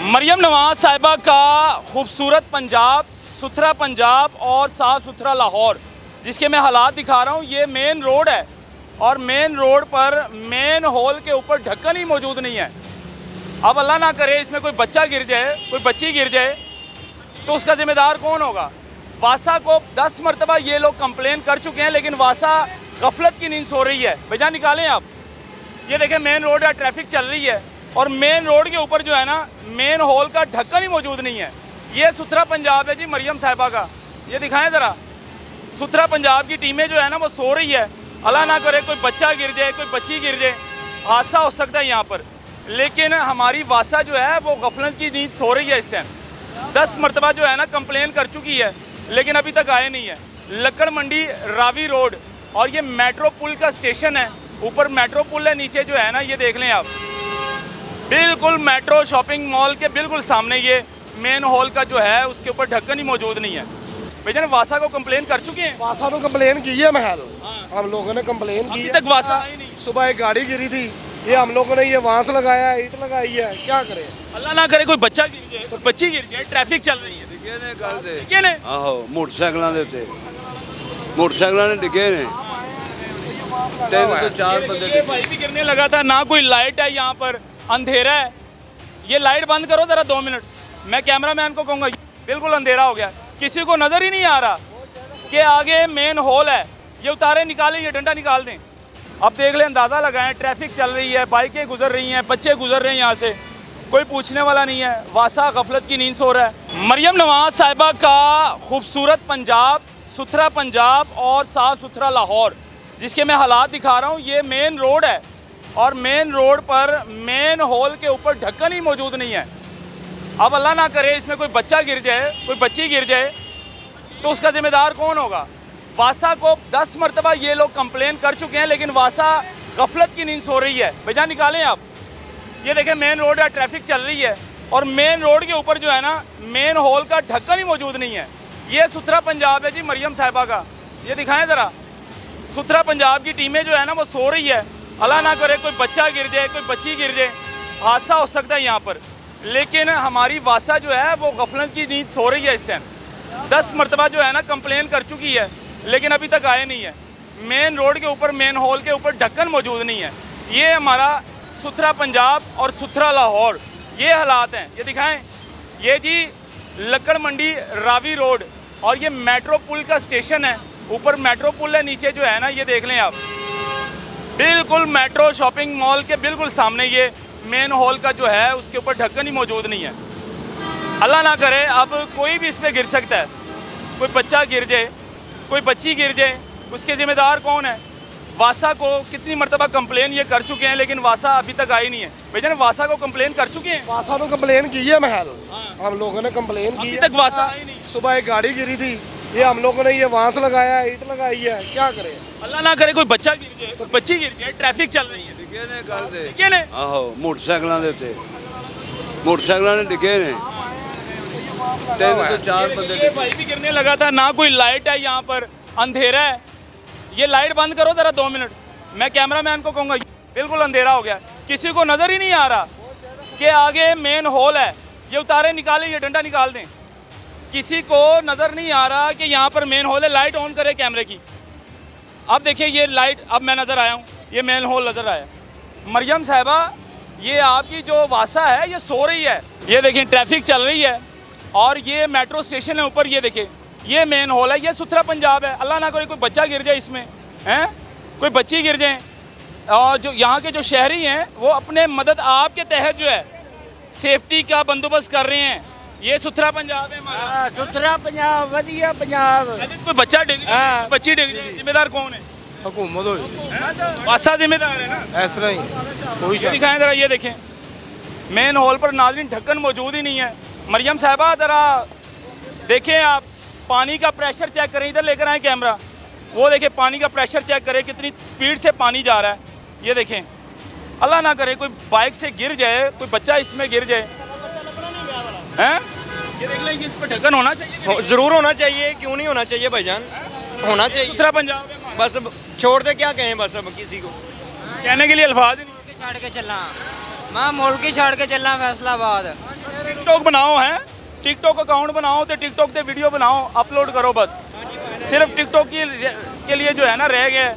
मरियम नवाज साहिबा का खूबसूरत पंजाब, सुथरा पंजाब और साफ़ सुथरा लाहौर, जिसके मैं हालात दिखा रहा हूँ। ये मेन रोड है और मेन रोड पर मेन हॉल के ऊपर ढक्कन ही मौजूद नहीं है। अब अल्लाह ना करे इसमें कोई बच्चा गिर जाए, कोई बच्ची गिर जाए, तो उसका ज़िम्मेदार कौन होगा। वासा को 10 मरतबा ये लोग कंप्लेन कर चुके हैं, लेकिन वासा गफलत की नींद सो रही है। भैया निकालें आप। ये देखें मेन रोड है, ट्रैफिक चल रही है और मेन रोड के ऊपर जो है ना, मेन हॉल का ढक्कन ही मौजूद नहीं है। ये सुथरा पंजाब है जी मरियम साहिबा का। ये दिखाएं ज़रा, सुथरा पंजाब की टीमें जो है ना वो सो रही है। अल्लाह ना करे कोई बच्चा गिर जाए, कोई बच्ची गिर जाए, हादसा हो सकता है यहाँ पर। लेकिन हमारी वासा जो है वो गफलत की नींद सो रही है इस टाइम। 10 मरतबा जो है ना कंप्लेन कर चुकी है, लेकिन अभी तक आए नहीं है। लक्कड़ मंडी रावी रोड और ये मेट्रो पुल का स्टेशन है। ऊपर मेट्रो पुल है, नीचे जो है ना ये देख लें आप, बिल्कुल मेट्रो शॉपिंग मॉल के बिल्कुल सामने ये मेन हॉल का जो है उसके ऊपर ढक्कन ही मौजूद नहीं है। भैया ने वासा को कंप्लेन कर चुके हैं। वासा तो कंप्लेन की है महल, हम लोगों ने कंप्लेन की अभी है। तक वासा आई नहीं। सुबह एक गाड़ी गिरी थी, ये हम लोगों ने ये वांस लगाया है, ईंट लगाई है, क्या करें। अल्लाह ना करे कोई बच्चा गिर जाए, कोई बच्ची गिर जाए, ट्रैफिक चल रही है। डिगे ने कल दे ठीक है ने आहो मोटरसाइकिलों के उत्ते मोटरसाइकिलों ने डिगे ने 3 तो 4 बंदे ये भाई भी गिरने लगा था। ना कोई लाइट है यहाँ पर, अंधेरा है। ये लाइट बंद करो ज़रा 2 मिनट। मैं कैमरामैन को कहूँगा, बिल्कुल अंधेरा हो गया, किसी को नज़र ही नहीं आ रहा कि आगे मेन हॉल है। ये उतारे निकालें, ये डंडा निकाल दें। अब देख लें, अंदाज़ा लगाएं, ट्रैफिक चल रही है, बाइकें गुजर रही हैं, बच्चे गुजर रहे हैं यहाँ से, कोई पूछने वाला नहीं है। वासा गफलत की नींद सो रहा है। मरियम नवाज साहिबा का खूबसूरत पंजाब, सुथरा पंजाब और साफ़ सुथरा लाहौर, जिसके मैं हालात दिखा रहा हूँ। ये मेन रोड है और मेन रोड पर मेन हॉल के ऊपर ढक्कन ही मौजूद नहीं है। अब अल्लाह ना करे इसमें कोई बच्चा गिर जाए, कोई बच्ची गिर जाए, तो उसका ज़िम्मेदार कौन होगा। वासा को 10 मरतबा ये लोग कंप्लेन कर चुके हैं, लेकिन वासा गफलत की नींद सो रही है। भैया निकालें आप। ये देखें मेन रोड है, ट्रैफिक चल रही है और मेन रोड के ऊपर जो है ना, मेन हॉल का ढक्कन ही मौजूद नहीं है। ये सुथरा पंजाब है जी मरियम साहिबा का। ये दिखाएं ज़रा, सुथरा पंजाब की टीमें जो है ना वो सो रही है। अल्लाह ना करे कोई बच्चा गिर जाए, कोई बच्ची गिर जाए, हादसा हो सकता है यहाँ पर। लेकिन हमारी वासा जो है वो गफलत की नींद सो रही है इस टाइम। 10 मरतबा जो है ना कंप्लेन कर चुकी है, लेकिन अभी तक आए नहीं है। मेन रोड के ऊपर, मेन हॉल के ऊपर ढक्कन मौजूद नहीं है। ये हमारा सुथरा पंजाब और सुथरा लाहौर, ये हालात हैं। ये दिखाएं, ये जी लक्कड़ मंडी रावी रोड और ये मेट्रो पुल का स्टेशन है। ऊपर मेट्रो पुल है, नीचे जो है ना ये देख लें आप, बिल्कुल मेट्रो शॉपिंग मॉल के बिल्कुल सामने ये मेन हॉल का जो है उसके ऊपर ढक्कन ही मौजूद नहीं है। अल्लाह ना करे अब कोई भी इस पर गिर सकता है। कोई बच्चा गिर जाए, कोई बच्ची गिर जाए, उसके ज़िम्मेदार कौन है। वासा को कितनी मरतबा कंप्लेन ये कर चुके हैं, लेकिन वासा अभी तक आई नहीं है। भैया ने वासा को कंप्लेन कर चुके हैं। वासा तो कंप्लेन की है महल, हम लोगों ने कंप्लेन की अभी है। तक वासा आई नहीं। सुबह एक गाड़ी गिरी थी, ये हम लोगों ने ये वांस लगाया है, ईंट लगाई है, क्या करें। अल्लाह ना करे कोई बच्चा गिर जाए, कोई बच्ची गिर जाए, ट्रैफिक चल रही है। डिगे ने कल दे ठीक है ने आहो मोटरसाइकिलों के उत्ते मोटरसाइकिलों ने डिगे ने 3 तो 4 बंदे ये भाई भी गिरने लगा था। ना कोई लाइट है यहाँ पर, अंधेरा है। ये लाइट बंद करो ज़रा 2 मिनट। मैं कैमरामैन को कहूँगा, बिल्कुल अंधेरा हो गया, किसी को नज़र ही नहीं आ रहा कि आगे मेन हॉल है। ये उतारे निकालें, ये डंडा निकाल दें। किसी को नज़र नहीं आ रहा कि यहाँ पर मेन हॉल है। लाइट ऑन करें कैमरे की। अब देखिए ये लाइट, अब मैं नज़र आया हूँ, ये मेन हॉल नज़र आया। मरियम साहिबा, ये आपकी जो वासा है ये सो रही है। ये देखें ट्रैफिक चल रही है और ये मेट्रो स्टेशन है ऊपर। ये देखें ये मेन हॉल है, ये सुथरा पंजाब है। अल्लाह ना करे कोई बच्चा गिर जाए इसमें, हैं, कोई बच्ची गिर जाए। और जो यहाँ के जो शहरी हैं वो अपने मदद आपके तहत जो है सेफ्टी का बंदोबस्त कर रहे हैं। ये सुथरा पंजाब है हमारा। सुथरा पंजाब, वधिया पंजाब। कोई बच्चा डिग जाए, बच्ची डिग जाए, जिम्मेदार कौन है। हुकूमत हो वासा जिम्मेदार है ना। ऐसा ही कोई ये दिखाएं ज़रा, ये देखें मेन हॉल पर नाज़रीन ढक्कन मौजूद ही नहीं है। मरियम साहिबा ज़रा देखें आप, पानी का प्रेशर चेक करें। इधर लेकर आए कैमरा, वो देखें पानी का प्रेशर चेक करें, कितनी स्पीड से पानी जा रहा है। ये देखें, अल्लाह ना करे कोई बाइक से गिर जाए, कोई बच्चा इसमें गिर जाए, हैं। ये देख लें कि इस पर ढक्कन होना चाहिए। जरूर होना चाहिए, क्यों नहीं होना चाहिए भाईजान, होना चाहिए। सुथरा पंजाब है हमारा। बस छोड़ दे, क्या कहें, बस अब किसी को कहने के लिए अल्फाज ही नहीं। छाड़ के चलना, मैं मुल्क ही छाड़ के चलना फैसलाबाद। टिकटॉक बनाओ है टिकटॉक अकाउंट बनाओ तो टिकटॉक पे वीडियो बनाओ अपलोड करो बस सिर्फ टिकटॉक के लिए जो है ना रह गए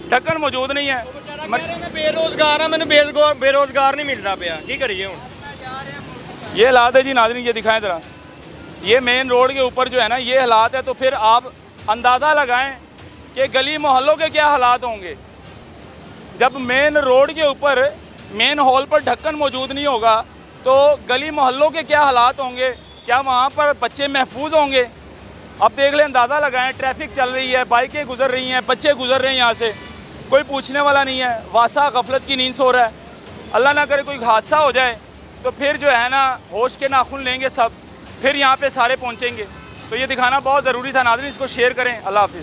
ढक्कन मौजूद नहीं है मैं बेरोजगार हाँ मैंने बेरोजगार नहीं मिल रहा पाया की करिए हूँ ये हालात है जी नाज़रीन ये दिखाएं ज़रा ये मेन रोड के ऊपर जो है ना ये हालात है तो फिर आप अंदाज़ा लगाएं कि गली मोहल्लों के क्या हालात होंगे जब मेन रोड के ऊपर मेन हॉल पर ढक्कन मौजूद नहीं होगा तो गली मोहल्लों के क्या हालात होंगे क्या वहाँ पर बच्चे महफूज होंगे अब देख लें अंदाज़ा लगाएं ट्रैफिक चल रही है बाइकें गुजर रही हैं बच्चे गुजर रहे हैं यहाँ से कोई पूछने वाला नहीं है वासा गफलत की नींद सो रहा है अल्लाह ना करे कोई हादसा हो जाए तो फिर जो है ना होश के नाखून लेंगे सब फिर यहाँ पे सारे पहुँचेंगे तो ये दिखाना बहुत ज़रूरी था नाज़रीन इसको शेयर करें अल्लाह हाफिज़